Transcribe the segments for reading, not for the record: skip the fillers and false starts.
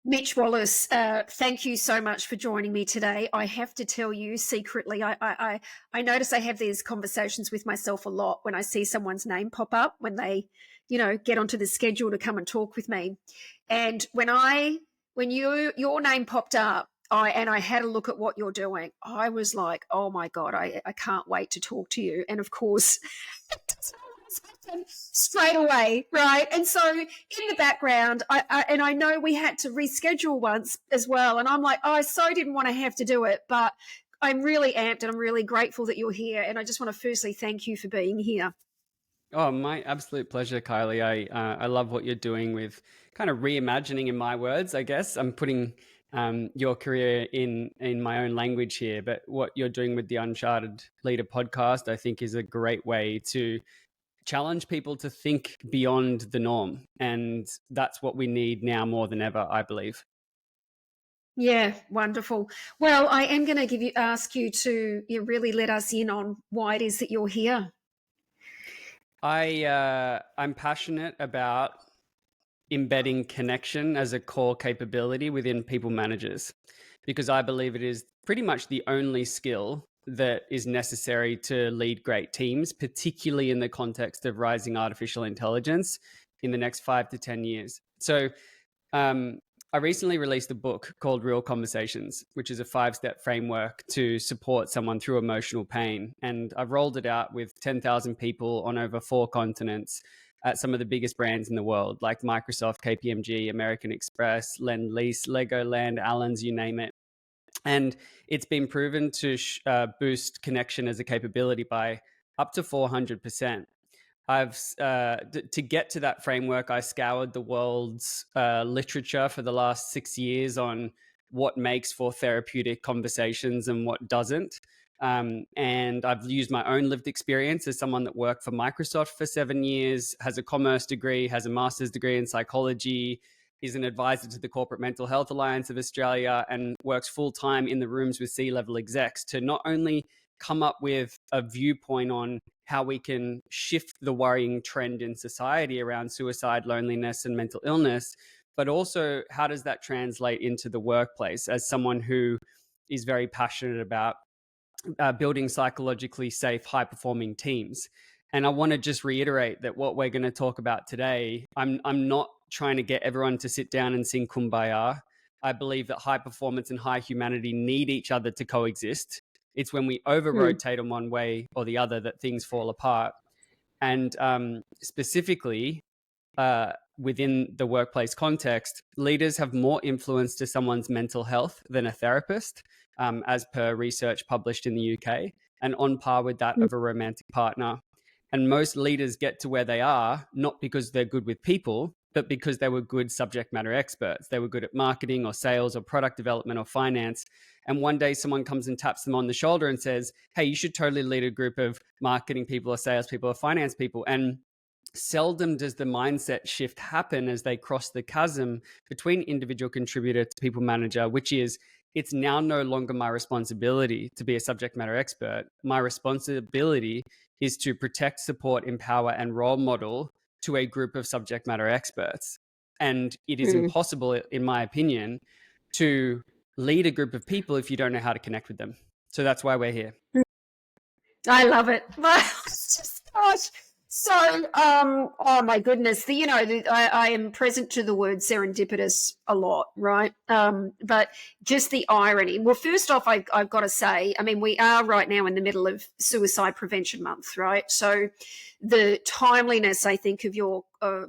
Mitch Wallis, thank you so much for joining me today. I have to tell you secretly, I notice I have these conversations with myself a lot when I see someone's name pop up when they, get onto the schedule to come and talk with me. And when your name popped up, I had a look at what you're doing, I was like, oh my God, I can't wait to talk to you. And of course, straight away, right? And so in the background, I know we had to reschedule once as well, and I'm like, oh, I so didn't want to have to do it, but I'm really amped and I'm really grateful that you're here, and I just want to firstly thank you for being here. Oh, my absolute pleasure, Kylie. I love what you're doing with kind of reimagining, in my words, I guess. I'm putting your career in my own language here, but what you're doing with the Uncharted Leader podcast, I think, is a great way to challenge people to think beyond the norm. And that's what we need now more than ever, I believe. Yeah, wonderful. Well, I am going to ask you to really let us in on why it is that you're here. I'm passionate about embedding connection as a core capability within people managers, because I believe it is pretty much the only skill that is necessary to lead great teams, particularly in the context of rising artificial intelligence in the next 5 to 10 years. So I recently released a book called Real Conversations, which is a 5-step framework to support someone through emotional pain. And I've rolled it out with 10,000 people on over 4 continents at some of the biggest brands in the world, like Microsoft, KPMG, American Express, Lend-Lease, Legoland, Allen's, you name it. And it's been proven to boost connection as a capability by up to 400%. To get to that framework, I scoured the world's literature for the last 6 years on what makes for therapeutic conversations and what doesn't. And I've used my own lived experience as someone that worked for Microsoft for 7 years, has a commerce degree, has a master's degree in psychology, is an advisor to the Corporate Mental Health Alliance of Australia, and works full-time in the rooms with C-level execs to not only come up with a viewpoint on how we can shift the worrying trend in society around suicide, loneliness, and mental illness, but also how does that translate into the workplace as someone who is very passionate about building psychologically safe, high-performing teams. And I want to just reiterate that what we're going to talk about today, I'm not trying to get everyone to sit down and sing Kumbaya. I believe that high performance and high humanity need each other to coexist. It's when we over-rotate them one way or the other that things fall apart. And specifically, within the workplace context, leaders have more influence to someone's mental health than a therapist, as per research published in the UK, and on par with that of a romantic partner. And most leaders get to where they are, not because they're good with people, but because they were good subject matter experts. They were good at marketing or sales or product development or finance. And one day someone comes and taps them on the shoulder and says, hey, you should totally lead a group of marketing people or sales people or finance people. And seldom does the mindset shift happen as they cross the chasm between individual contributor to people manager, which is, it's now no longer my responsibility to be a subject matter expert. My responsibility is to protect, support, empower, and role model to a group of subject matter experts. And it is impossible, in my opinion, to lead a group of people if you don't know how to connect with them. So that's why we're here. I love it. Gosh. So, oh my goodness, I am present to the word serendipitous a lot, right? But just the irony. Well, first off, I've got to say, I mean, we are right now in the middle of Suicide Prevention Month, right? So the timeliness, I think, of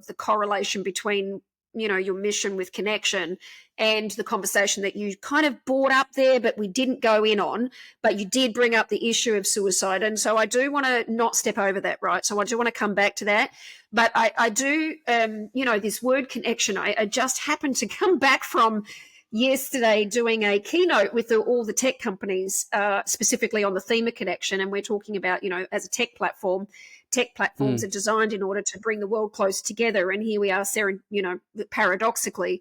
the correlation between, your mission with connection and the conversation that you kind of brought up there, but we didn't go in on, but you did bring up the issue of suicide. And so I do want to not step over that, right? So I do want to come back to that. But I do, this word connection, I just happened to come back from yesterday doing a keynote with all the tech companies, specifically on the theme of connection. And we're talking about, as a tech platform, tech platforms are designed in order to bring the world close together. And here we are, paradoxically,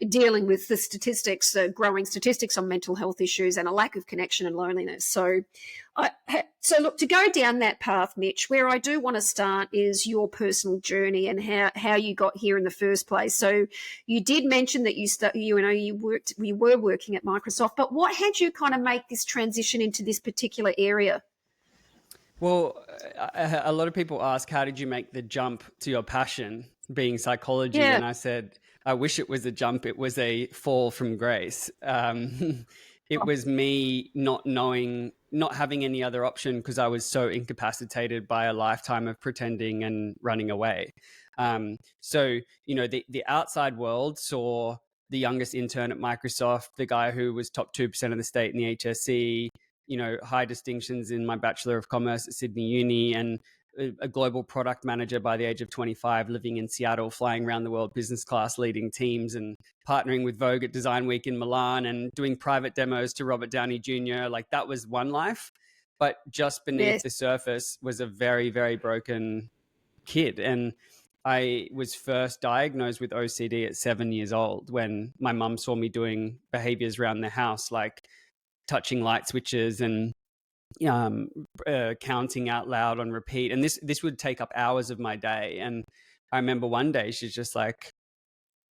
dealing with the statistics, the growing statistics on mental health issues and a lack of connection and loneliness. So look, to go down that path, Mitch, where I do want to start is your personal journey and how you got here in the first place. So you did mention that you were working at Microsoft, but what had you kind of make this transition into this particular area? Well, a lot of people ask, how did you make the jump to your passion being psychology? Yeah. And I said, I wish it was a jump. It was a fall from grace. It was me not having any other option because I was so incapacitated by a lifetime of pretending and running away. So, the outside world saw the youngest intern at Microsoft, the guy who was top 2% of the state in the HSE, high distinctions in my Bachelor of Commerce at Sydney Uni, and a global product manager by the age of 25, living in Seattle, flying around the world business class, leading teams and partnering with Vogue at Design Week in Milan and doing private demos to Robert Downey Jr. Like, that was one life. But just beneath the surface was a very, very broken kid. And I was first diagnosed with OCD at 7 years old when my mum saw me doing behaviors around the house, like touching light switches and counting out loud on repeat. And this would take up hours of my day. And I remember one day she's just like,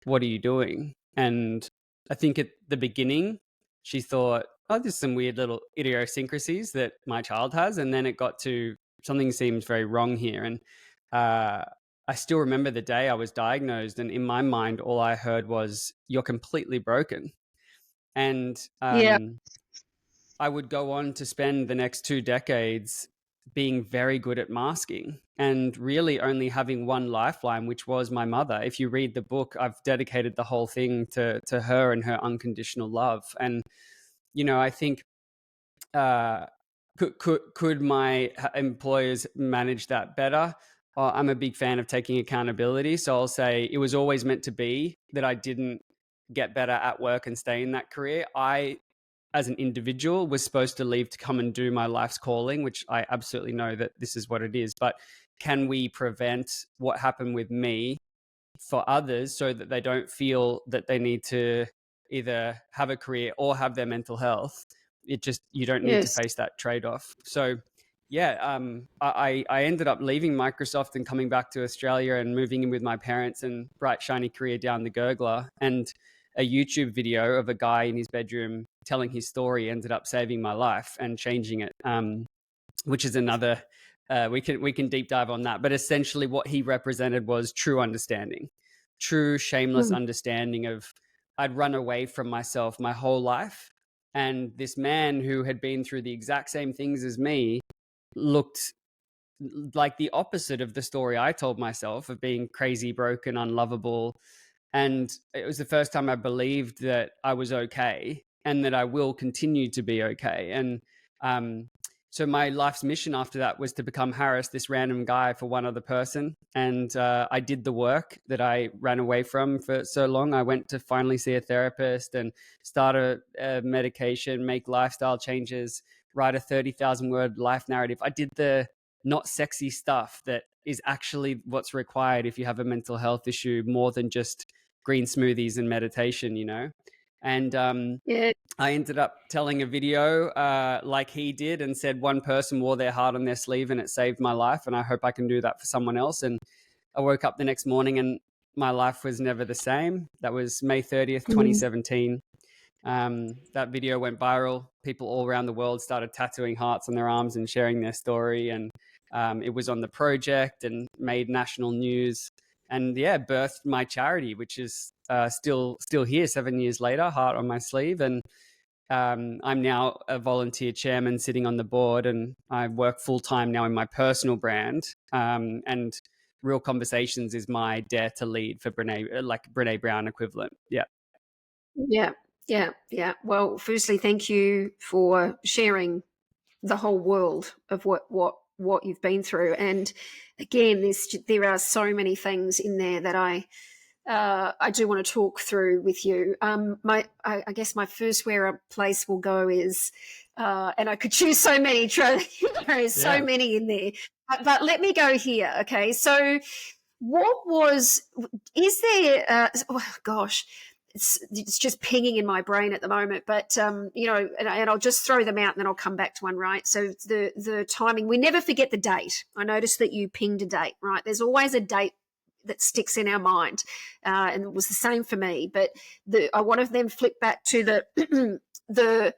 "What are you doing?" And I think at the beginning she thought, "Oh, there's some weird little idiosyncrasies that my child has." And then it got to, something seems very wrong here. And I still remember the day I was diagnosed, and in my mind all I heard was, "You're completely broken." And I would go on to spend the next 2 decades being very good at masking and really only having one lifeline, which was my mother. If you read the book, I've dedicated the whole thing to her and her unconditional love. And, I think, could my employers manage that better? I'm a big fan of taking accountability. So I'll say it was always meant to be that I didn't get better at work and stay in that career. I, as an individual, was supposed to leave to come and do my life's calling, which I absolutely know that this is what it is. But can we prevent what happened with me for others so that they don't feel that they need to either have a career or have their mental health? You don't need to face that trade-off. So I ended up leaving Microsoft and coming back to Australia and moving in with my parents, and bright, shiny career down the gurgler. And a YouTube video of a guy in his bedroom telling his story ended up saving my life and changing it, which is another, we can deep dive on that. But essentially what he represented was true understanding, true shameless understanding of, I'd run away from myself my whole life. And this man who had been through the exact same things as me looked like the opposite of the story I told myself of being crazy, broken, unlovable. And it was the first time I believed that I was okay and that I will continue to be okay. And so my life's mission after that was to become Harris, this random guy, for one other person. And I did the work that I ran away from for so long. I went to finally see a therapist and start a medication, make lifestyle changes, write a 30,000 word life narrative. I did the not sexy stuff that is actually what's required if you have a mental health issue, more than just green smoothies and meditation, And I ended up telling a video like he did and said one person wore their heart on their sleeve and it saved my life. And I hope I can do that for someone else. And I woke up the next morning and my life was never the same. That was May 30th, 2017. That video went viral. People all around the world started tattooing hearts on their arms and sharing their story. And it was on The Project and made national news. And birthed my charity, which is still here 7 years later, heart on my sleeve. And I'm now a volunteer chairman sitting on the board, and I work full time now in my personal brand. And Real Conversations is my dare to lead for Brene Brown equivalent. Yeah. Well, firstly, thank you for sharing the whole world of what you've been through. And again, there are so many things in there that I do want to talk through with you. I guess my first where a place will go is, and I could choose so many, there's so many in there. but let me go here. Okay. So is there, oh, gosh, it's just pinging in my brain at the moment, but and I'll just throw them out and then I'll come back to one, right? So the timing, we never forget the date. I noticed that you pinged a date, right? There's always a date that sticks in our mind, and it was the same for me. But I want to then flip back to the the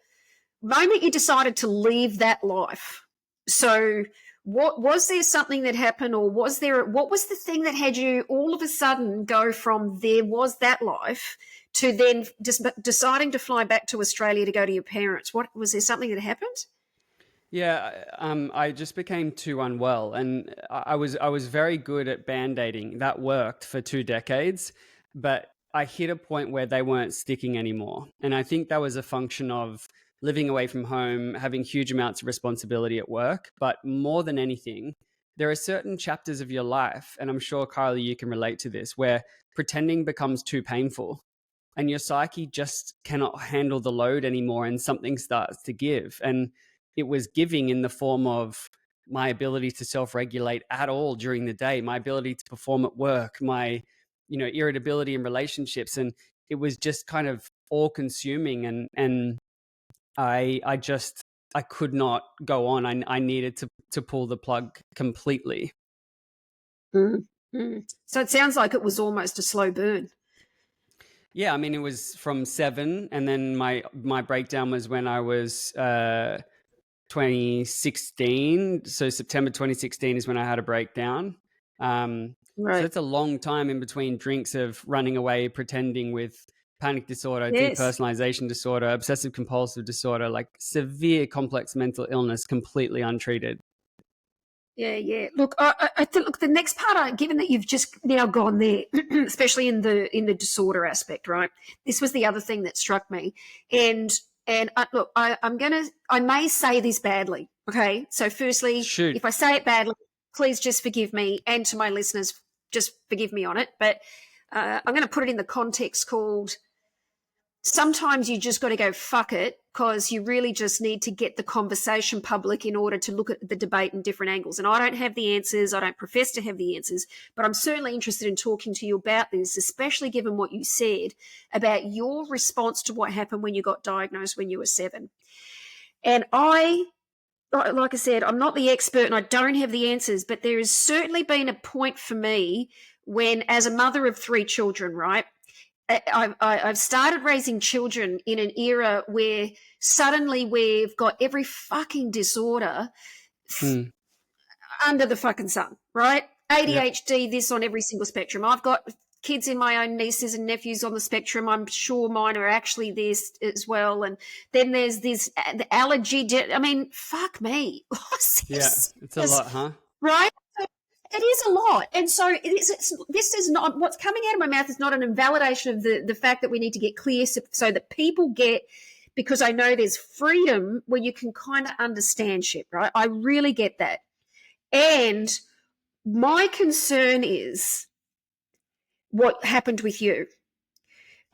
moment you decided to leave that life. So what was there something that happened, or what was the thing that had you all of a sudden go from there was that life to then just deciding to fly back to Australia to go to your parents? What was there something that happened? Yeah, I just became too unwell, and I was very good at band-aiding. That worked for 2 decades, but I hit a point where they weren't sticking anymore. And I think that was a function of living away from home, having huge amounts of responsibility at work. But more than anything, there are certain chapters of your life, and I'm sure, Kylie, you can relate to this, where pretending becomes too painful and your psyche just cannot handle the load anymore, and something starts to give. And it was giving in the form of my ability to self-regulate at all during the day, my ability to perform at work, my irritability in relationships. And it was just kind of all consuming, and I could not go on. I needed to pull the plug completely. Mm. So it sounds like it was almost a slow burn. Yeah, I mean, it was from 7, and then my breakdown was when I was 2016. So September 2016 is when I had a breakdown. So Right. that's a long time in between drinks of running away, pretending, with panic disorder, Yes. depersonalization disorder, obsessive compulsive disorder, like severe complex mental illness, completely untreated. Yeah, yeah. Look, I think, look, the next part, given that you've just now gone there, especially in the disorder aspect, right? This was the other thing that struck me, and look, I may say this badly, okay? So, firstly, Shoot. if I say it badly, please just forgive me, and to my listeners, just forgive me on it. But I'm going to put it in the context called, sometimes you just got to go fuck it, because you really just need to get the conversation public in order to look at the debate in different angles. And I don't have the answers. I don't profess to have the answers, but I'm certainly interested in talking to you about this, especially given what you said about your response to what happened when you got diagnosed when you were 7. And like I said, I'm not the expert and I don't have the answers, but there has certainly been a point for me when, as a mother of 3 children, right? I've started raising children in an era where suddenly we've got every fucking disorder Mm. under the fucking sun, right? Yep. ADHD, this on every single spectrum. I've got kids in my own nieces and nephews on the spectrum. I'm sure mine are actually this as well. And then there's this the allergy. I mean, fuck me. Yeah, it's a lot, huh? Right? It is a lot. And so this is not, what's coming out of my mouth is not an invalidation of the fact that we need to get clear, so that people get, because I know there's freedom where you can kind of understand shit, right? I really get that. And my concern is what happened with you.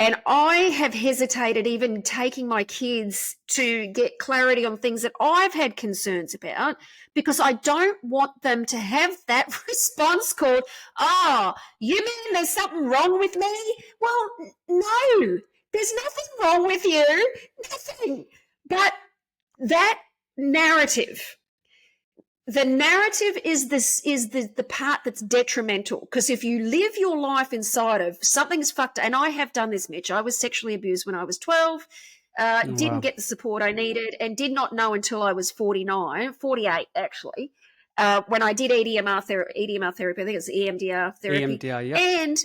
And I have hesitated even taking my kids to get clarity on things that I've had concerns about, because I don't want them to have that response called, oh, you mean there's something wrong with me? Well, no, there's nothing wrong with you, nothing. But that narrative, the narrative is the part that's detrimental, because if you live your life inside of something's fucked, and I have done this, Mitch. I was sexually abused when I was 12, Oh, didn't wow. get the support I needed, and did not know until I was 48 actually, when I did EDMR therapy. I think it's EMDR therapy. EMDR, yep. And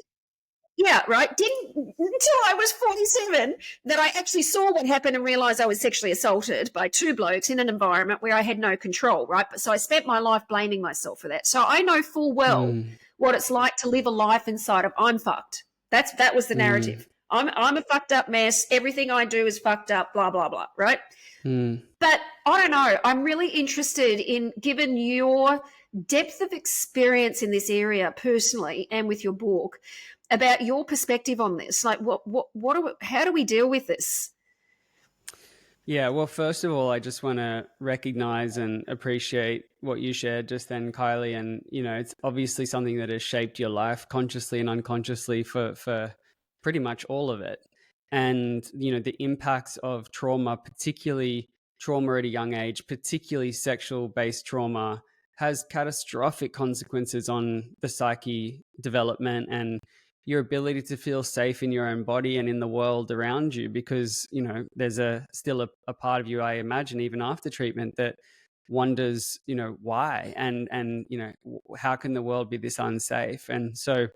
yeah, right. Didn't until I was 47 that I actually saw what happened and realized I was sexually assaulted by 2 blokes in an environment where I had no control, right? But so I spent my life blaming myself for that. So I know full well Mm. what it's like to live a life inside of I'm fucked. That was the Mm. narrative. I'm a fucked up mess. Everything I do is fucked up, blah, blah, blah, right? Mm. But I don't know. I'm really interested in, given your depth of experience in this area personally and with your book, about your perspective on this. Like, how do we deal with this? Yeah, well, first of all, I just want to recognize and appreciate what you shared just then, Kylie. And, it's obviously something that has shaped your life consciously and unconsciously for pretty much all of it. And, the impacts of trauma, particularly trauma at a young age, particularly sexual based trauma, has catastrophic consequences on the psyche development and your ability to feel safe in your own body and in the world around you, because there's still a part of you, I imagine, even after treatment, that wonders why, and how can the world be this unsafe. And so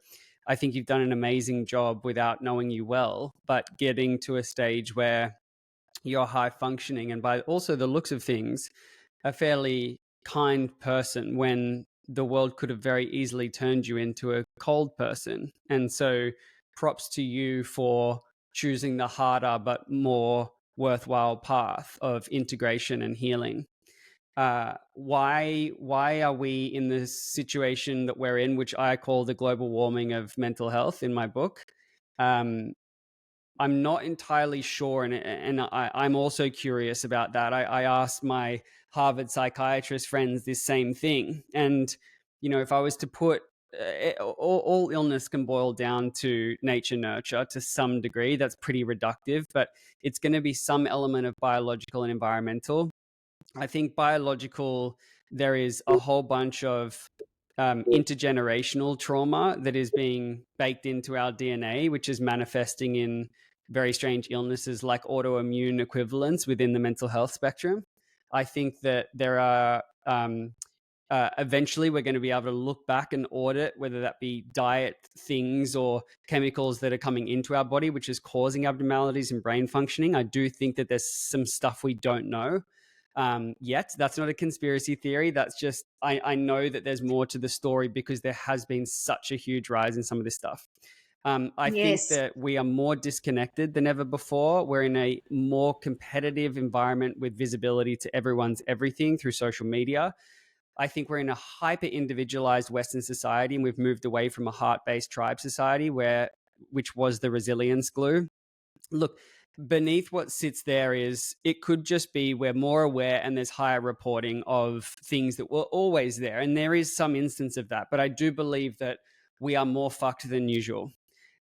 I think you've done an amazing job without knowing you well, but getting to a stage where you're high functioning, and by also the looks of things, a fairly kind person, when the world could have very easily turned you into a cold person. And so props to you for choosing the harder but more worthwhile path of integration and healing. Why are we in the situation that we're in, which I call the global warming of mental health in my book? Um, I'm not entirely sure, and I'm also curious about that. I asked my Harvard psychiatrist friends this same thing, and if I was to put all illness can boil down to nature nurture to some degree. That's pretty reductive, but it's going to be some element of biological and environmental. I think biological, there is a whole bunch of intergenerational trauma that is being baked into our DNA, which is manifesting in very strange illnesses like autoimmune equivalents within the mental health spectrum. I think that there are eventually we're going to be able to look back and audit whether that be diet things or chemicals that are coming into our body, which is causing abnormalities in brain functioning. I do think that there's some stuff we don't know yet. That's not a conspiracy theory. That's just, I know that there's more to the story because there has been such a huge rise in some of this stuff. I think Yes. that we are more disconnected than ever before. We're in a more competitive environment with visibility to everyone's everything through social media. I think we're in a hyper individualized Western society, and we've moved away from a heart based tribe society which was the resilience glue. Look, beneath what sits there is it could just be we're more aware and there's higher reporting of things that were always there. And there is some instance of that. But I do believe that we are more fucked than usual.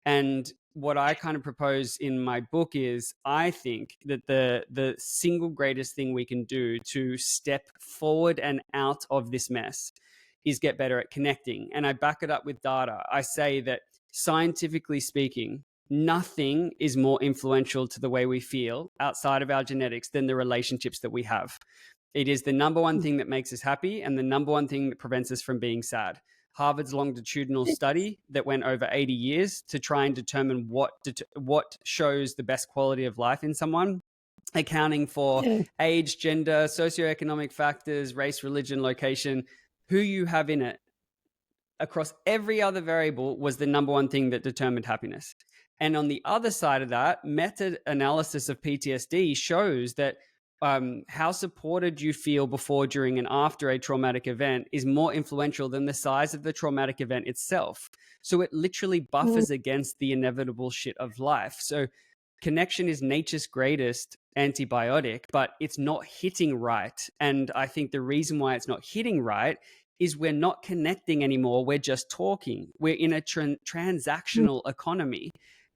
And what I kind of propose in my book is I think that the single greatest thing we can do to step forward and out of this mess is get better at connecting. And I back it up with data. I say that scientifically speaking, nothing is more influential to the way we feel outside of our genetics than the relationships that we have. It is the number one thing that makes us happy and the number one thing that prevents us from being sad. Harvard's longitudinal study that went over 80 years to try and determine what shows the best quality of life in someone, accounting for age, gender, socioeconomic factors, race, religion, location, who you have in it, across every other variable, was the number one thing that determined happiness. And on the other side of that, meta-analysis of PTSD shows that how supported you feel before, during, and after a traumatic event is more influential than the size of the traumatic event itself. So it literally buffers against the inevitable shit of life. So connection is nature's greatest antibiotic, but it's not hitting right. And I think the reason why it's not hitting right is we're not connecting anymore. We're just talking. We're in a transactional economy.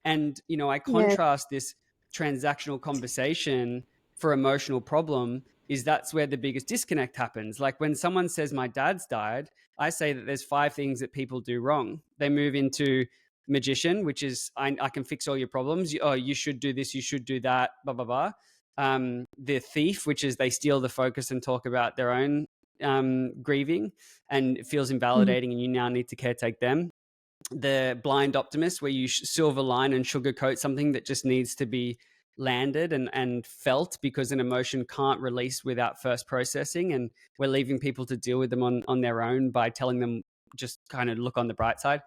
And, I Yeah. contrast this transactional conversation for emotional problem is that's where the biggest disconnect happens. Like when someone says my dad's died, I say that there's 5 things that people do wrong. They move into magician, which is I can fix all your problems. Oh, you should do this, you should do that, blah, blah, blah. The thief, which is they steal the focus and talk about their own grieving, and it feels invalidating and you now need to caretake them. The blind optimist, where you silver line and sugarcoat something that just needs to be landed and felt, because an emotion can't release without first processing, and we're leaving people to deal with them on their own by telling them just kind of look on the bright side.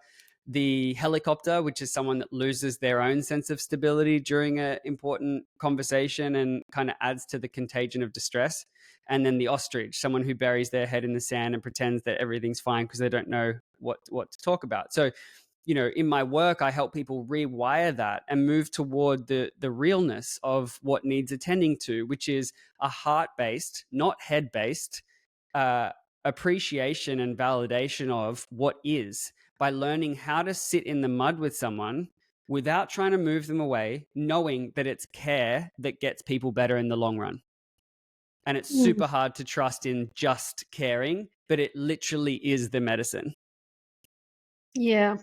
The helicopter, which is someone that loses their own sense of stability during an important conversation and kind of adds to the contagion of distress. And then the ostrich, someone who buries their head in the sand and pretends that everything's fine because they don't know what to talk about. So in my work, I help people rewire that and move toward the realness of what needs attending to, which is a heart-based, not head-based, appreciation and validation of what is, by learning how to sit in the mud with someone without trying to move them away, knowing that it's care that gets people better in the long run. And it's super hard to trust in just caring, but it literally is the medicine. Yeah.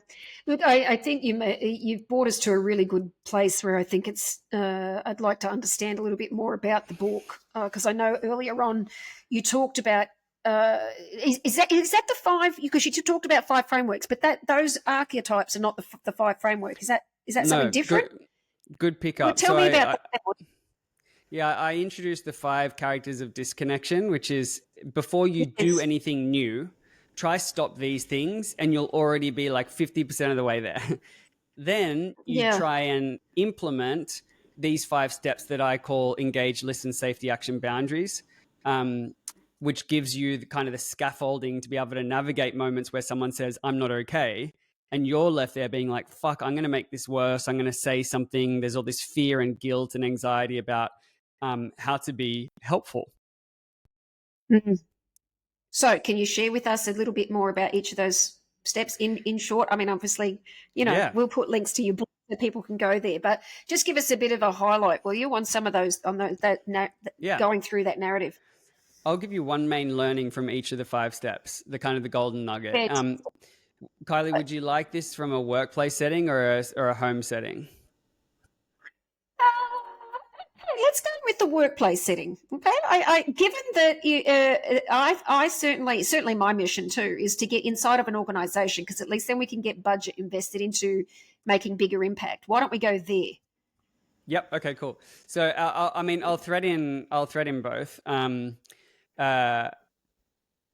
Look, I think you've brought us to a really good place where I think I'd like to understand a little bit more about the book, because I know earlier on you talked about, is that the five, because you talked about five frameworks, but those archetypes are not the five framework. Is that something different? Good pick Well, up. tell me about that one. Yeah, I introduced the 5 characters of disconnection, which is before you do anything new, try stop these things and you'll already be like 50% of the way there. Then you try and implement these 5 steps that I call engage, listen, safety, action, boundaries, which gives you the scaffolding to be able to navigate moments where someone says, I'm not okay. And you're left there being like, fuck, I'm going to make this worse. I'm going to say something. There's all this fear and guilt and anxiety about how to be helpful. Mm-hmm. So can you share with us a little bit more about each of those steps in short? I mean, obviously, we'll put links to your book so people can go there, but just give us a bit of a highlight, will you, on some of those, going through that narrative? I'll give you one main learning from each of the 5 steps, the golden nugget. Kylie, would you like this from a workplace setting or a home setting? Let's go with the workplace setting. Okay, given that I certainly my mission too is to get inside of an organisation, because at least then we can get budget invested into making bigger impact. Why don't we go there? Yep. Okay. Cool. So I'll thread in both.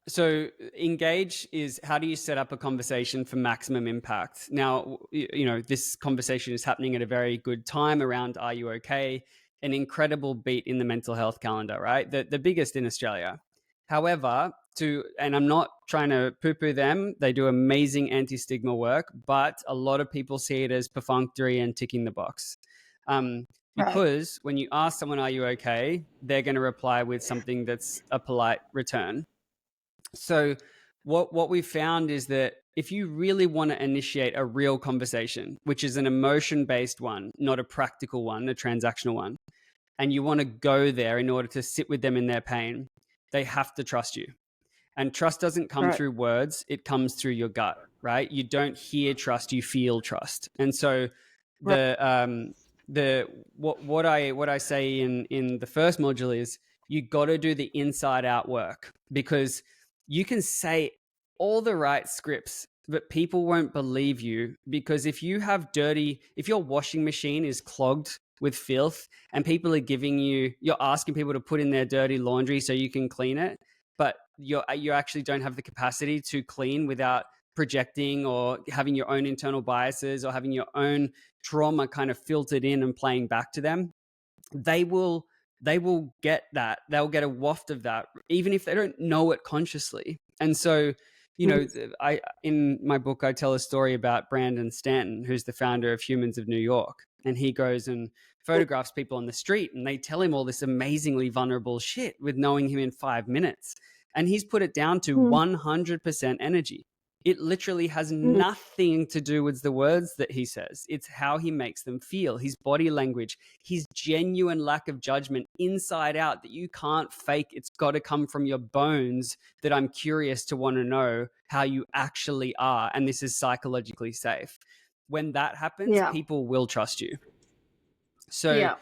So engage is, how do you set up a conversation for maximum impact? Now, this conversation is happening at a very good time around Are You Okay? An incredible beat in the mental health calendar, right? The biggest in Australia. However, and I'm not trying to poo-poo them, they do amazing anti-stigma work, but a lot of people see it as perfunctory and ticking the box. Because when you ask someone, are you okay? They're going to reply with something that's a polite return. So what we found is that if you really want to initiate a real conversation, which is an emotion-based one, not a practical one, a transactional one, and you want to go there in order to sit with them in their pain, they have to trust you. And trust doesn't come through words, it comes through your gut, right? You don't hear trust, you feel trust. And so what I say in the first module is you got to do the inside out work, because you can say all the right scripts, but people won't believe you, because if your washing machine is clogged with filth and you're asking people to put in their dirty laundry so you can clean it, but you actually don't have the capacity to clean without projecting or having your own internal biases or having your own trauma kind of filtered in and playing back to them, they will get that. They'll get a waft of that, even if they don't know it consciously. And so, in my book, I tell a story about Brandon Stanton, who's the founder of Humans of New York. And he goes and photographs people on the street and they tell him all this amazingly vulnerable shit with knowing him in 5 minutes. And he's put it down to 100% energy. It literally has nothing to do with the words that he says. It's how he makes them feel, his body language, his genuine lack of judgment inside out that you can't fake. It's got to come from your bones, that I'm curious to want to know how you actually are. And this is psychologically safe. When that happens, people will trust you. So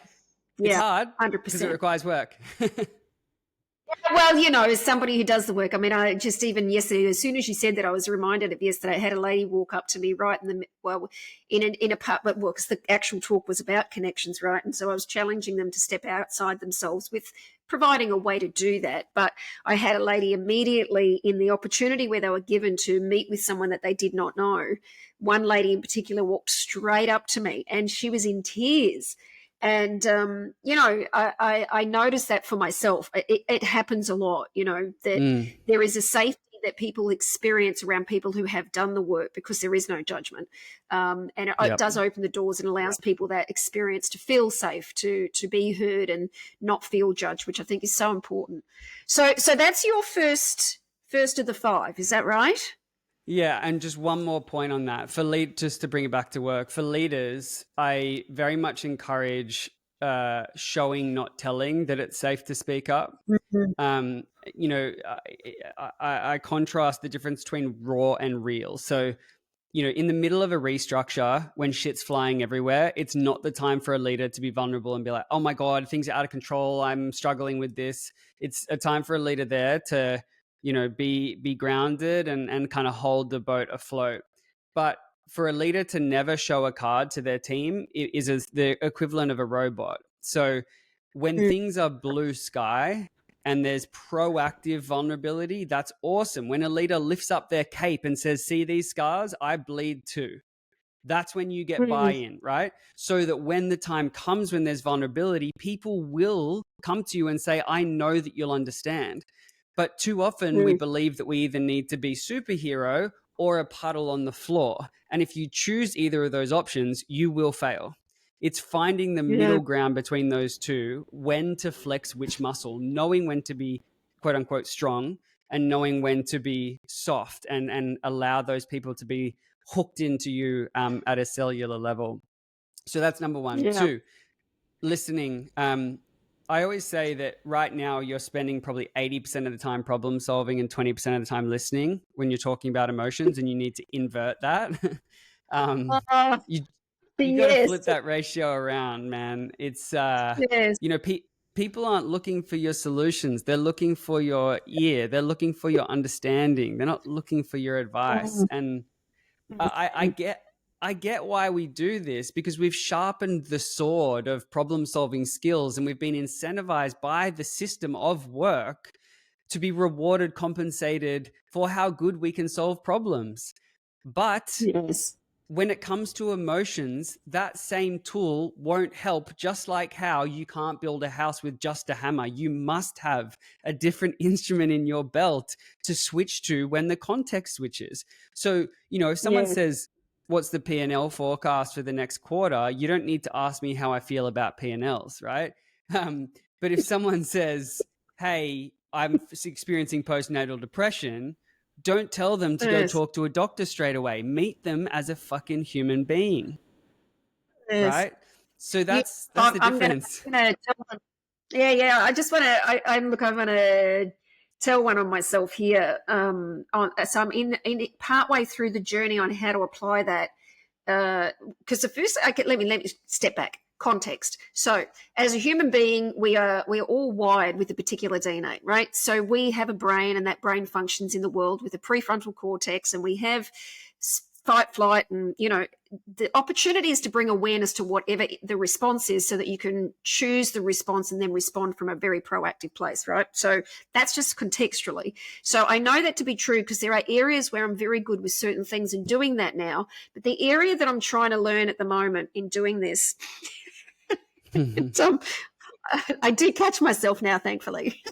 it's hard 100%. because it requires work. Well, as somebody who does the work, I mean, I just, even yesterday, as soon as you said that, I was reminded of yesterday. I had a lady walk up to me right in a part, but because the actual talk was about connections, right? And so I was challenging them to step outside themselves with providing a way to do that. But I had a lady immediately, in the opportunity where they were given to meet with someone that they did not know, one lady in particular walked straight up to me and she was in tears. And, I noticed that for myself. It happens a lot, that there is a safety that people experience around people who have done the work, because there is no judgment. And it Yep. does open the doors and allows people that experience to feel safe, to be heard and not feel judged, which I think is so important. So that's your first of the 5, is that right? Yeah, and just one more point on that. Just to bring it back to work, for leaders, I very much encourage showing, not telling, that it's safe to speak up. Mm-hmm. You know, I contrast the difference between raw and real. So, you know, in the middle of a restructure, when shit's flying everywhere, it's not the time for a leader to be vulnerable and be like, oh my God, things are out of control, I'm struggling with this. It's a time for a leader there to, you know, be grounded and kind of hold the boat afloat. But for a leader to never show a card to their team is the equivalent of a robot. So when things are blue sky and there's proactive vulnerability, that's awesome. When a leader lifts up their cape and says, see these scars, I bleed too. That's when you get buy-in, right? So that when the time comes when there's vulnerability, people will come to you and say, I know that you'll understand. But too often we believe that we either need to be superhero or a puddle on the floor. And if you choose either of those options, you will fail. It's finding the middle ground between those two, when to flex which muscle, knowing when to be quote unquote strong and knowing when to be soft, and allow those people to be hooked into you at a cellular level. So that's number one. Yeah. 2, listening. I always say that right now you're spending probably 80% of the time problem solving and 20% of the time listening when you're talking about emotions, and you need to invert that. You got to flip that ratio around, man. It's you know, people aren't looking for your solutions, they're looking for your ear, they're looking for your understanding, they're not looking for your advice. And I get why we do this, because we've sharpened the sword of problem solving skills, and we've been incentivized by the system of work to be rewarded, compensated for how good we can solve problems. But when it comes to emotions, that same tool won't help, just like how you can't build a house with just a hammer. You must have a different instrument in your belt to switch to when the context switches. So, you know, if someone says, what's the P&L forecast for the next quarter, you don't need to ask me how I feel about P&Ls, right? But if someone says, hey, I'm experiencing postnatal depression, don't tell them to go talk to a doctor straight away. Meet them as a fucking human being, right? So that's the difference. I'm gonna tell one. I just want to. I want to tell one on myself here. So I'm in partway through the journey on how to apply that. Because the first, let me step back. Context. So as a human being, we are all wired with a particular DNA, right? So we have a brain, and that brain functions in the world with a prefrontal cortex, and we have fight, flight, and, you know, the opportunity is to bring awareness to whatever the response is, so that you can choose the response and then respond from a very proactive place, right? So that's just contextually. So I know that to be true, because there are areas where I'm very good with certain things and doing that now. But the area that I'm trying to learn at the moment in doing this, I do catch myself now, thankfully,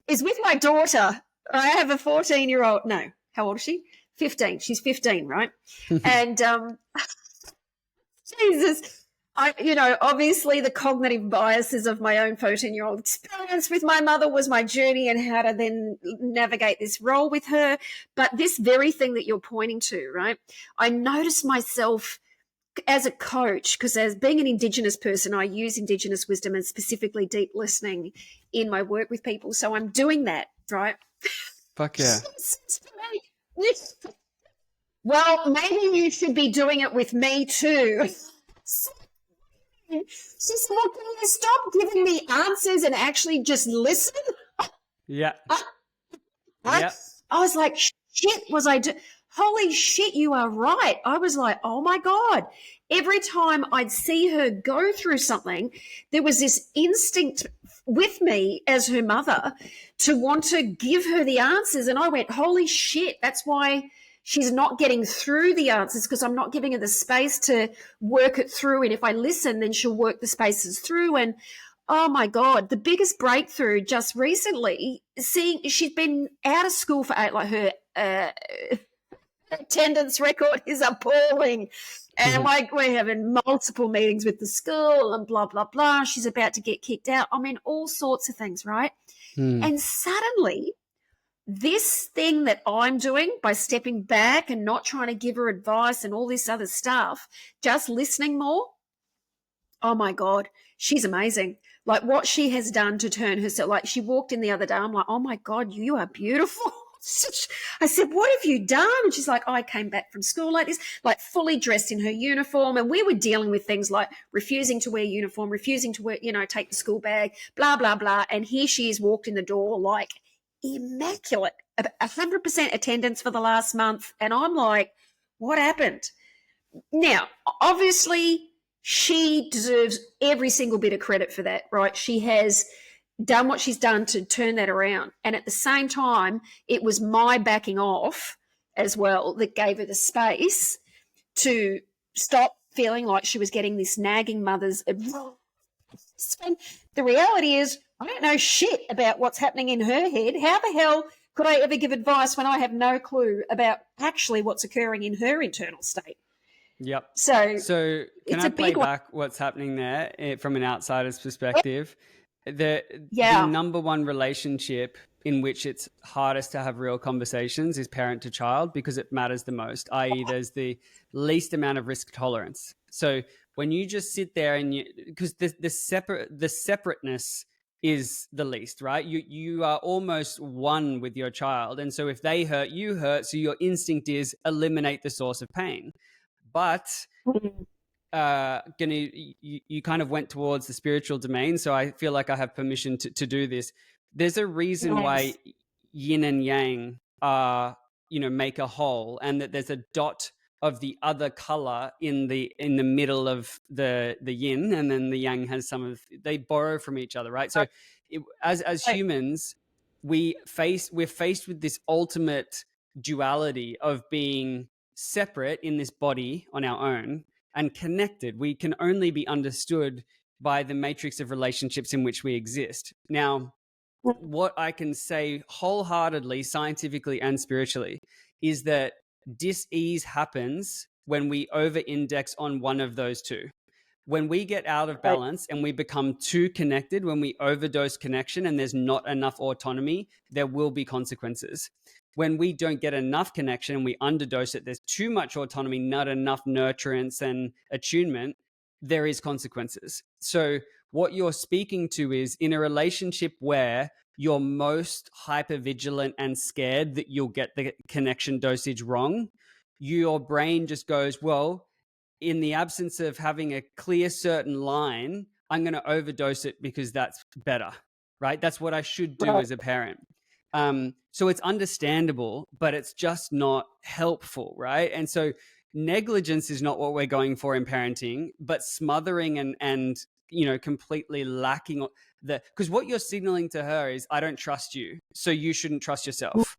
is with my daughter. I have a 14-year-old. No, how old is she? 15. She's 15, right? And Jesus, obviously the cognitive biases of my own 14-year-old experience with my mother was my journey, and how to then navigate this role with her. But this very thing that you're pointing to, right? I noticed myself as a coach, because as being an Indigenous person, I use Indigenous wisdom and specifically deep listening in my work with people. So I'm doing that, right? Fuck yeah. Well, maybe you should be doing it with me too. She said, well, can you stop giving me answers and actually just listen? Yeah. I was like, shit, holy shit, you are right. I was like, oh my God. Every time I'd see her go through something, there was this instinct with me as her mother to want to give her the answers. And I went, holy shit, that's why she's not getting through the answers, because I'm not giving her the space to work it through. And if I listen, then she'll work the spaces through. And Oh my God, the biggest breakthrough just recently, seeing she's been out of school for eight, like her attendance record is appalling. And like we're having multiple meetings with the school and blah, blah, blah. She's about to get kicked out. I mean, all sorts of things, right? And suddenly, this thing that I'm doing by stepping back and not trying to give her advice and all this other stuff, just listening more, oh my God, she's amazing. Like what she has done to turn herself, like she walked in the other day, I'm like, oh my God, you are beautiful. I said, what have you done? And she's like, oh, I came back from school like this, like fully dressed in her uniform. And we were dealing with things like refusing to wear uniform, refusing to wear, take the school bag, blah, blah, blah. And here she is walked in the door like immaculate, 100% attendance for the last month. And I'm like, what happened? Now, obviously, she deserves every single bit of credit for that, right? She has done what she's done to turn that around. And at the same time, it was my backing off as well that gave her the space to stop feeling like she was getting this nagging mother's advice. And the reality is, I don't know shit about what's happening in her head. How the hell could I ever give advice when I have no clue about actually what's occurring in her internal state? Yep. So can I play back what's happening there from an outsider's perspective? The number one relationship in which it's hardest to have real conversations is parent to child because it matters the most, i.e. there's the least amount of risk tolerance. So when you just sit there and because the separateness is the least, right? You are almost one with your child. And so if they hurt, you hurt. So your instinct is eliminate the source of pain. But you kind of went towards the spiritual domain, so I feel like I have permission to do this. There's a reason why yin and yang are, make a whole, and that there's a dot of the other color in the middle of the yin, and then the yang has they borrow from each other, right? So as humans, we're faced with this ultimate duality of being separate in this body on our own and connected. We can only be understood by the matrix of relationships in which we exist. Now, what I can say wholeheartedly, scientifically and spiritually, is that dis-ease happens when we over-index on one of those two. When we get out of balance and we become too connected, when we overdose connection and there's not enough autonomy, there will be consequences. When we don't get enough connection and we underdose it, there's too much autonomy, not enough nurturance and attunement, there is consequences. So what you're speaking to is in a relationship where you're most hypervigilant and scared that you'll get the connection dosage wrong, your brain just goes, well, in the absence of having a clear certain line, I'm going to overdose it because that's better, right? That's what I should do as a parent. So it's understandable, but it's just not helpful, right? And so negligence is not what we're going for in parenting, but smothering and completely lacking because what you're signaling to her is, I don't trust you, so you shouldn't trust yourself.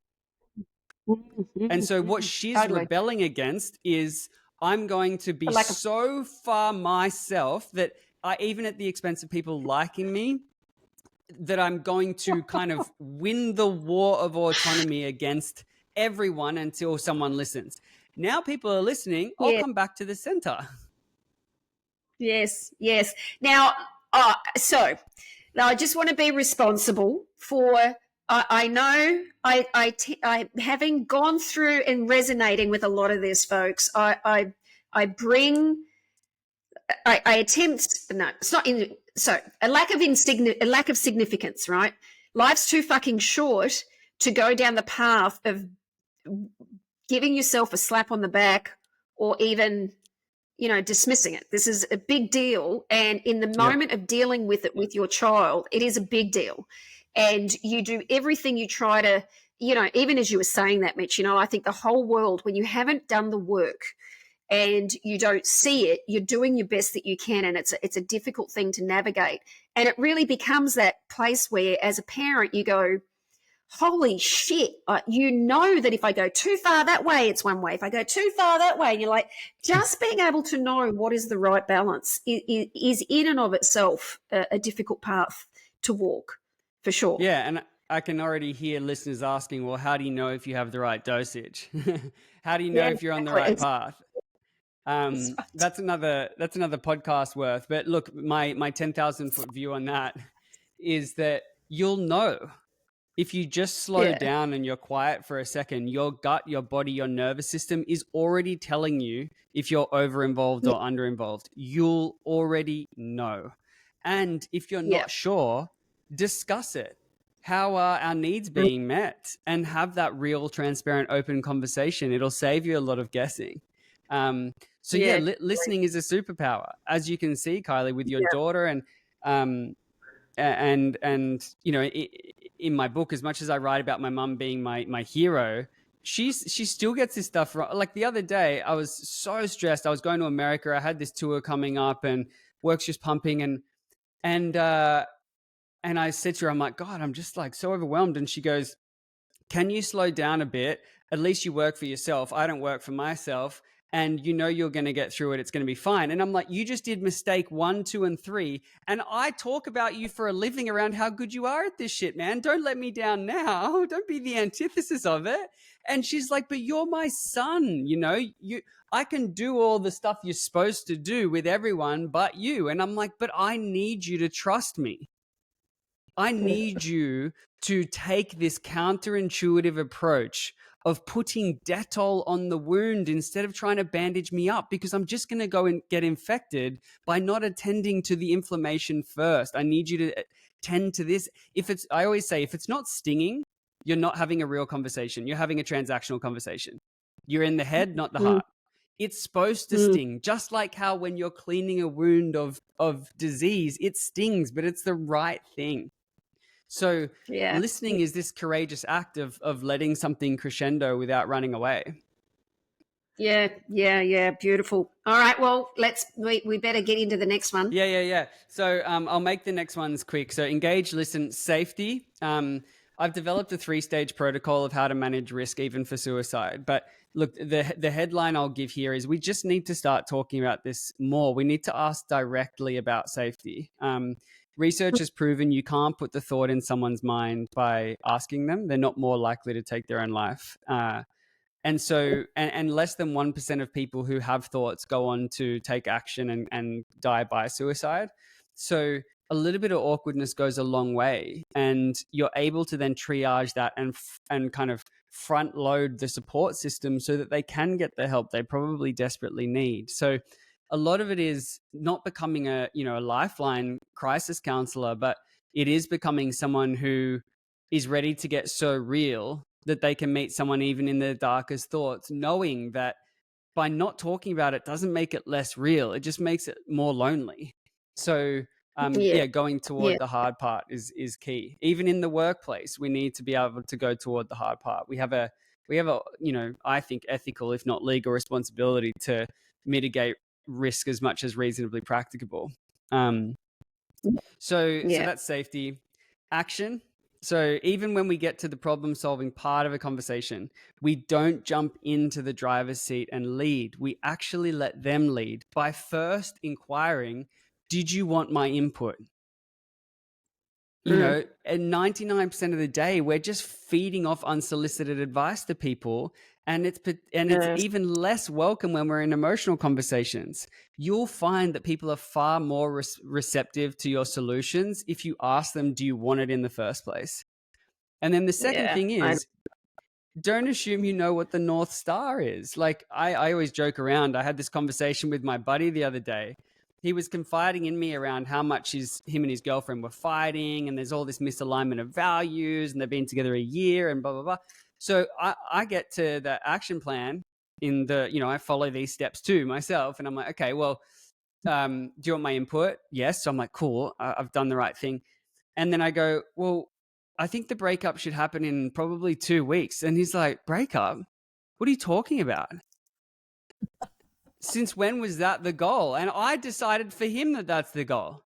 And so what she's rebelling against is, I'm going to be so far myself that even at the expense of people liking me, that I'm going to kind of win the war of autonomy against everyone until someone listens. Now people are listening. I'll come back to the center. Yes. Now, so now I just want to be responsible for. I know I having gone through and resonating with a lot of this, folks. I attempt. No, it's not in. So a lack of significance, right? Life's too fucking short to go down the path of giving yourself a slap on the back or even, dismissing it. This is a big deal. And in the moment of dealing with it with your child, it is a big deal. And you do everything you try to, even as you were saying that, Mitch, I think the whole world, when you haven't done the work and you don't see it, you're doing your best that you can. And it's a difficult thing to navigate. And it really becomes that place where as a parent you go, holy shit, you know that if I go too far that way, it's one way. If I go too far that way, and you're like, just being able to know what is the right balance is in and of itself a difficult path to walk, for sure. Yeah, and I can already hear listeners asking, well, how do you know if you have the right dosage? How do you know Yeah, if you're on the exactly. right path? That's another podcast worth. But look, my 10,000-foot view on that is that you'll know if you just slow Yeah, down and you're quiet for a second. Your gut, your body, your nervous system is already telling you if you're over involved yeah, or under involved. You'll already know. And if you're yeah, not sure, discuss it. How are our needs being met? And have that real, transparent, open conversation. It'll save you a lot of guessing. So yeah, yeah, listening is a superpower, as you can see, Kylie, with your yeah, daughter. Um, and you know, in my book, as much as I write about my mum being my hero, she still gets this stuff wrong. Like the other day, I was so stressed. I was going to America. I had this tour coming up, and work's just pumping. And and I said to her, I'm like, God, I'm just like so overwhelmed. And she goes, can you slow down a bit? At least you work for yourself. I don't work for myself. And you know you're going to get through it. It's going to be fine. And I'm like, you just did mistake 1, 2, and 3. And I talk about you for a living around how good you are at this shit, man. Don't let me down now. Don't be the antithesis of it. And she's like, but you're my son. You know, I can do all the stuff you're supposed to do with everyone but you. And I'm like, but I need you to trust me. I need you to take this counterintuitive approach of putting Dettol on the wound instead of trying to bandage me up, because I'm just going to go and get infected by not attending to the inflammation first. I need you to tend to this. I always say, if it's not stinging, you're not having a real conversation. You're having a transactional conversation. You're in the head, not the heart. It's supposed to sting, just like how when you're cleaning a wound of disease, it stings, but it's the right thing. So yeah. listening is this courageous act of letting something crescendo without running away. Yeah, beautiful. All right, well, we better get into the next one. Yeah. So I'll make the next ones quick. So engage, listen, safety. I've developed a 3-stage protocol of how to manage risk, even for suicide. But look, the headline I'll give here is we just need to start talking about this more. We need to ask directly about safety. Research has proven you can't put the thought in someone's mind by asking them. They're not more likely to take their own life. And so, and less than 1% of people who have thoughts go on to take action and die by suicide. So a little bit of awkwardness goes a long way, and you're able to then triage that and kind of front load the support system so that they can get the help they probably desperately need. So a lot of it is not becoming a lifeline crisis counselor, but it is becoming someone who is ready to get so real that they can meet someone even in their darkest thoughts, knowing that by not talking about it doesn't make it less real. It just makes it more lonely. So going toward the hard part is key. Even in the workplace, we need to be able to go toward the hard part. We have a I think ethical, if not legal, responsibility to mitigate risk as much as reasonably practicable. So that's safety. Action. So even when we get to the problem solving part of a conversation, we don't jump into the driver's seat and lead. We actually let them lead by first inquiring, did you want my input? You know, and 99% of the day, we're just feeding off unsolicited advice to people. And it's even less welcome when we're in emotional conversations. You'll find that people are far more receptive to your solutions if you ask them, do you want it in the first place? And then the second thing is, don't assume you know what the North Star is. Like I always joke around. I had this conversation with my buddy the other day. He was confiding in me around how much him and his girlfriend were fighting, and there's all this misalignment of values, and they've been together a year and blah, blah, blah. So I get to the action plan in I follow these steps too myself. And I'm like, okay, well, do you want my input? Yes. So I'm like, cool, I've done the right thing. And then I go, well, I think the breakup should happen in probably 2 weeks. And he's like, breakup? What are you talking about? Since when was that the goal? And I decided for him that that's the goal.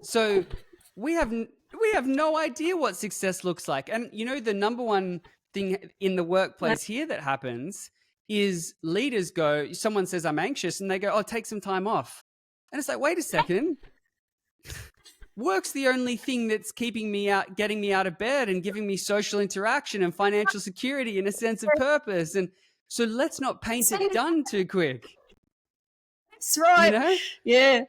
So we have have no idea what success looks like. And you know, the number one thing in the workplace here that happens is leaders go, someone says I'm anxious, and they go, oh, take some time off. And it's like, wait a second. Work's the only thing that's keeping me out, getting me out of bed and giving me social interaction and financial security and a sense of purpose. And so let's not paint it done too quick. That's right. You know?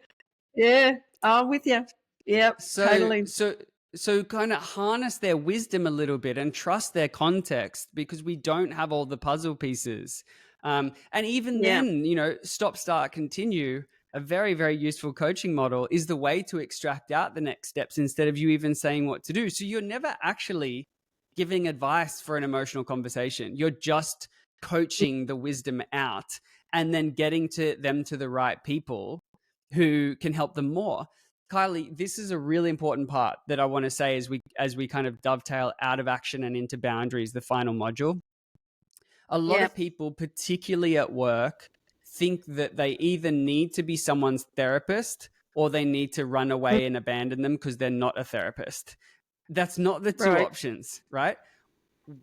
Yeah. I'm with you. Yep, totally. So kind of harness their wisdom a little bit and trust their context, because we don't have all the puzzle pieces. And even then, you know, stop, start, continue, a very, very useful coaching model is the way to extract out the next steps instead of you even saying what to do. So you're never actually giving advice for an emotional conversation. You're just coaching the wisdom out and then getting to them to the right people who can help them more. Kylie, this is a really important part that I want to say as we kind of dovetail out of action and into boundaries, the final module. A lot of people, particularly at work, think that they either need to be someone's therapist or they need to run away and abandon them because they're not a therapist. That's not the two options, right?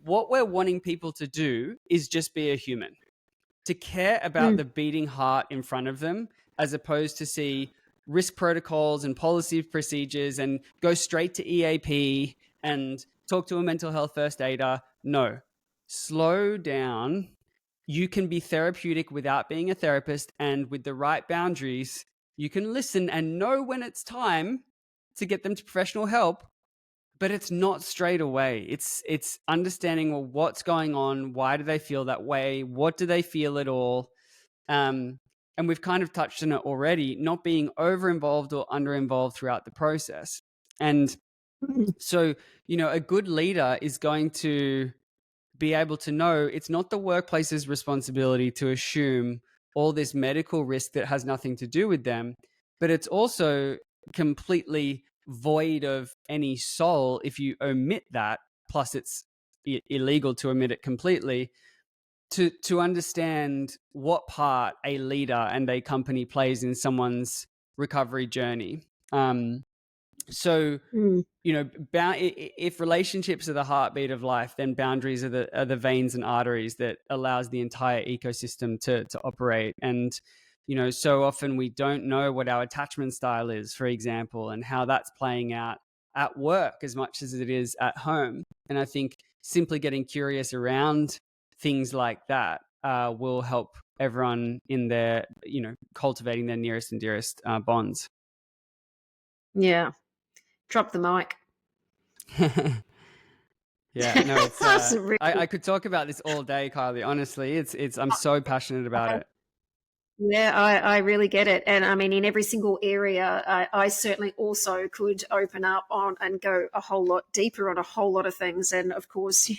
What we're wanting people to do is just be a human, to care about the beating heart in front of them, as opposed to see risk protocols and policy procedures and go straight to EAP and talk to a mental health first aider. No, slow down. You can be therapeutic without being a therapist, and with the right boundaries, you can listen and know when it's time to get them to professional help, but it's not straight away. It's understanding, well, what's going on? Why do they feel that way? What do they feel at all? And we've kind of touched on it already, not being over-involved or under-involved throughout the process. And so, you know, a good leader is going to be able to know it's not the workplace's responsibility to assume all this medical risk that has nothing to do with them, but it's also completely void of any soul if you omit that. Plus, it's illegal to omit it completely. To understand what part a leader and a company plays in someone's recovery journey. So, you know, if relationships are the heartbeat of life, then boundaries are the veins and arteries that allows the entire ecosystem to operate. And, you know, so often we don't know what our attachment style is, for example, and how that's playing out at work as much as it is at home. And I think simply getting curious around things like that will help everyone in their, you know, cultivating their nearest and dearest bonds. Yeah. Drop the mic. Yeah, no, it's I could talk about this all day, Kylie. Honestly, it's I'm so passionate about it. Yeah, I really get it. And I mean, in every single area, I certainly also could open up on and go a whole lot deeper on a whole lot of things. And of course,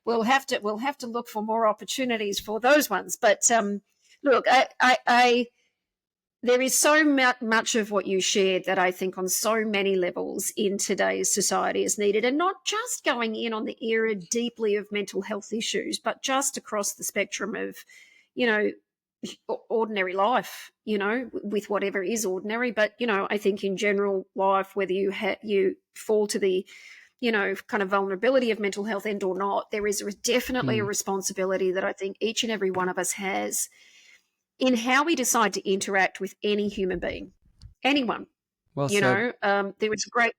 we'll have to look for more opportunities for those ones. But look, there is so much of what you shared that I think on so many levels in today's society is needed, and not just going in on the era deeply of mental health issues, but just across the spectrum of, you know, ordinary life, you know, with whatever is ordinary. But, you know, I think in general life, whether you fall to the, you know, kind of vulnerability of mental health end or not, there is definitely a responsibility that I think each and every one of us has in how we decide to interact with any human being, anyone. Well you said. know, there was a great,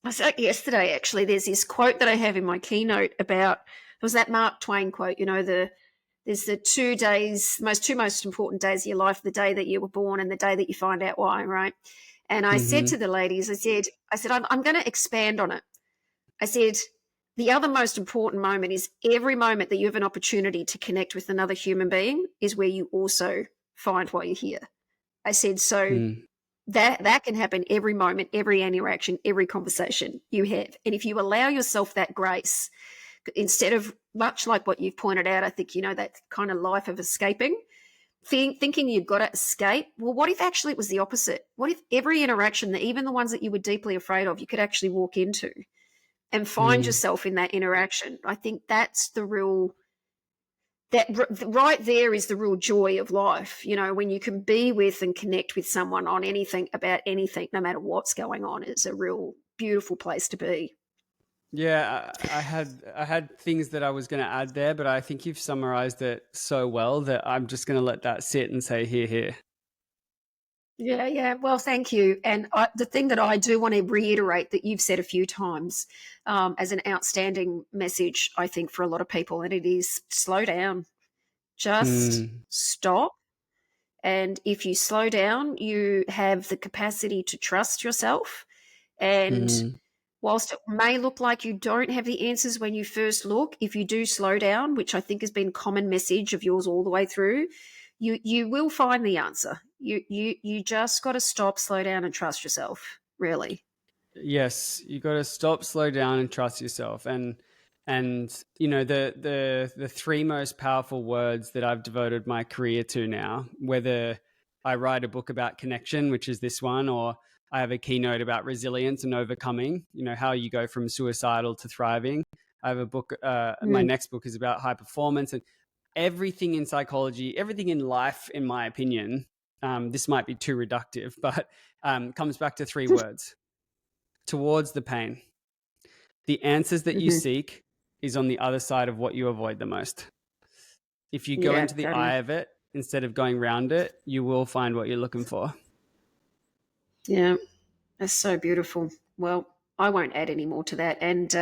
I said yesterday, actually, there's this quote that I have in my keynote about, it was that Mark Twain quote, you know, there's the 2 days, two most important days of your life, the day that you were born and the day that you find out why, right? And I said to the ladies, I said, I'm going to expand on it. I said, the other most important moment is every moment that you have an opportunity to connect with another human being is where you also find why you're here. I said, so that can happen every moment, every interaction, every conversation you have. And if you allow yourself that grace, instead of much like what you've pointed out, I think, you know, that kind of life of escaping, thinking you've got to escape. Well, what if actually it was the opposite? What if every interaction, even the ones that you were deeply afraid of, you could actually walk into and find yourself in that interaction? I think that's the real, right there is the real joy of life. You know, when you can be with and connect with someone on anything, about anything, no matter what's going on, is a real beautiful place to be. Yeah, I had things that I was going to add there, but I think you've summarized it so well that I'm just going to let that sit and say here. Yeah, yeah. Well, thank you. And the thing that I do want to reiterate that you've said a few times as an outstanding message, I think, for a lot of people, and it is slow down, just stop. And if you slow down, you have the capacity to trust yourself. And whilst it may look like you don't have the answers when you first look, if you do slow down, which I think has been a common message of yours all the way through, you will find the answer. You just got to stop, slow down, and trust yourself, really. Yes, you got to stop, slow down, and trust yourself. And you know, the three most powerful words that I've devoted my career to now, whether I write a book about connection, which is this one, or I have a keynote about resilience and overcoming, you know, how you go from suicidal to thriving. I have a book, my next book is about high performance, and everything in psychology, everything in life, in my opinion, this might be too reductive, but comes back to three words: towards the pain. The answers that you seek is on the other side of what you avoid the most. If you go Yeah, into the totally. eye of it instead of going round it, you will find what you're looking for. Yeah, that's so beautiful. Well, I won't add any more to that. And,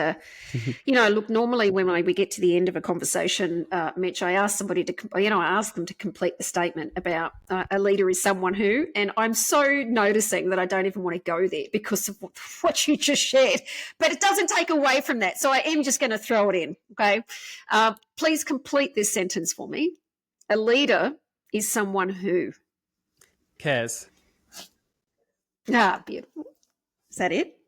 you know, look, normally when we get to the end of a conversation, Mitch, I ask somebody to, I ask them to complete the statement about a leader is someone who, and I'm so noticing that I don't even want to go there because of what you just shared, but it doesn't take away from that. So I am just going to throw it in. Okay. Please complete this sentence for me. A leader is someone who. Cares. Ah, beautiful. Is that it?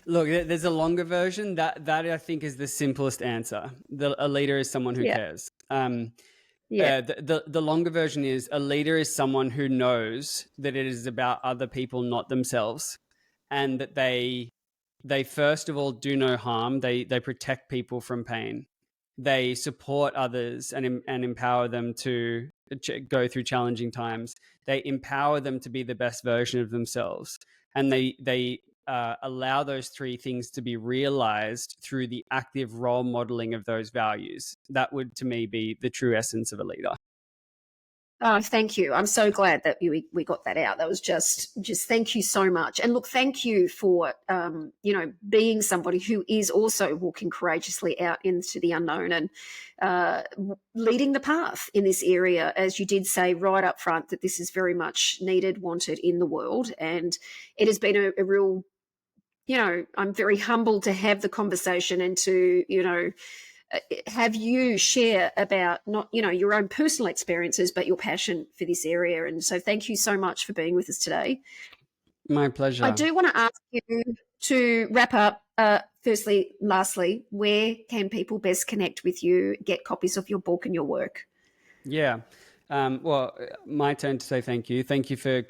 Look, there's a longer version. That I think is the simplest answer. A leader is someone who cares. The longer version is a leader is someone who knows that it is about other people, not themselves, and that they first of all do no harm. They protect people from pain. They support others and empower them to go through challenging times. They empower them to be the best version of themselves, and they allow those three things to be realized through the active role modeling of those values. That would, to me, be the true essence of a leader. Oh, thank you. I'm so glad that we got that out. That was just thank you so much. And look, thank you for, being somebody who is also walking courageously out into the unknown and leading the path in this area. As you did say right up front, that this is very much needed, wanted in the world. And it has been a real, I'm very humbled to have the conversation and to, have you share about not, your own personal experiences, but your passion for this area. And so thank you so much for being with us today. My pleasure. I do want to ask you to wrap up, lastly, where can people best connect with you, get copies of your book and your work? Yeah. Well, my turn to say thank you. Thank you for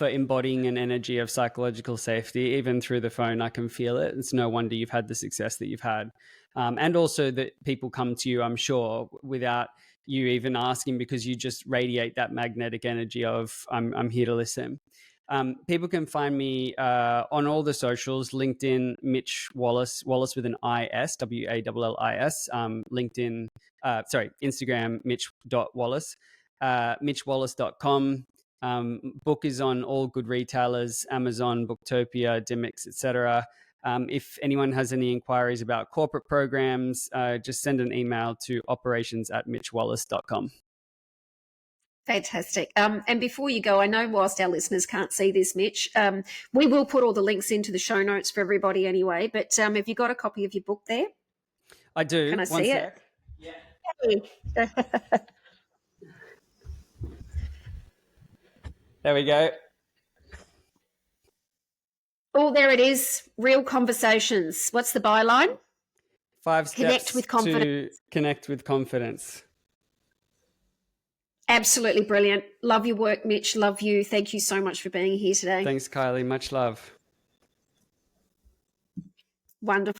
embodying an energy of psychological safety. Even through the phone, I can feel it. It's no wonder you've had the success that you've had. And also that people come to you, I'm sure, without you even asking, because you just radiate that magnetic energy of I'm here to listen. People can find me on all the socials: LinkedIn, Mitch Wallis, Wallis with an I-S, W-A-L-L-I-S, LinkedIn, Instagram, Mitch.Wallis, MitchWallis.com. Book is on all good retailers: Amazon, Booktopia, Dymix, etc. If anyone has any inquiries about corporate programs, just send an email to operations@mitchwallis.com. Fantastic. And before you go, I know whilst our listeners can't see this, Mitch, we will put all the links into the show notes for everybody anyway. But have you got a copy of your book there? I do. Can I see it? Yeah. There we go. Oh, there it is. Real Conversations. What's the byline? 5 steps Connect with confidence. to connect with confidence. Absolutely brilliant. Love your work, Mitch. Love you. Thank you so much for being here today. Thanks, Kylie. Much love. Wonderful.